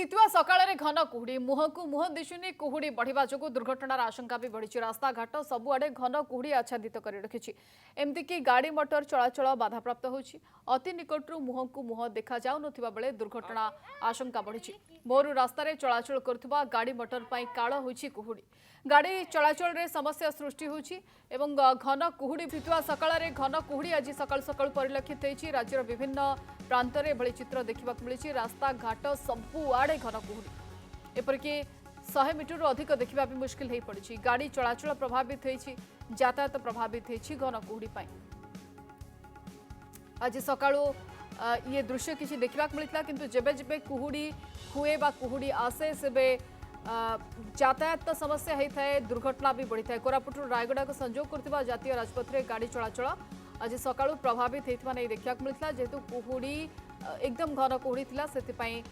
शीतुआ सकाळ घन कुहुड़ी मुह को मुह दिशुनी कुहुड़ी बढ़िया जो दुर्घटनार आशंका भी बढ़ी रास्ता घाट सबुआडे घन कुहुड़ी आच्छादित कर रखी एमतीक गाड़ी मोटर चलाचल बाधाप्राप्त होती अति निकटू मुह को मुह देखा जाऊन बेले दुर्घटना आशंका बढ़ी भोर रास्तार चलाचल करुवा गाड़ी मोटर पर काल होती कुहुड़ी गाड़ी चलाचल रे समस्या सृष्टि होती घन कुहुड़ी शीतुआ सकाळ घन कुहुड़ी आज सकाल सकाल परिलक्षित होती राज्यर विभिन्न प्रांत में एभली चित्र देखा मिली रास्ता घाट सबुआडे घन कुहुड़ी एपरिक 100 मीटर अधिक देखा भी मुश्किल हो पड़ी गाड़ी चलाचल प्रभावित होती यातायात प्रभावित होती घन कुहुड़ी आज सकाळु ये दृश्य किसी देखा मिलता किंतु जेबे जेबे कुहुड़ी हुए बा कुहुड़ी आसे सेबे यातायात समस्या होता है दुर्घटना भी बढ़ी था कोरापुट रायगड़ा को संजोग करथिबा जातीय राजपथ रे गाड़ी चलाचल आज सकाळु प्रभावित होता नहीं देखा मिलता जेहेतु कुहुड़ी एकदम घन कुहुड़ी थिला सेति पई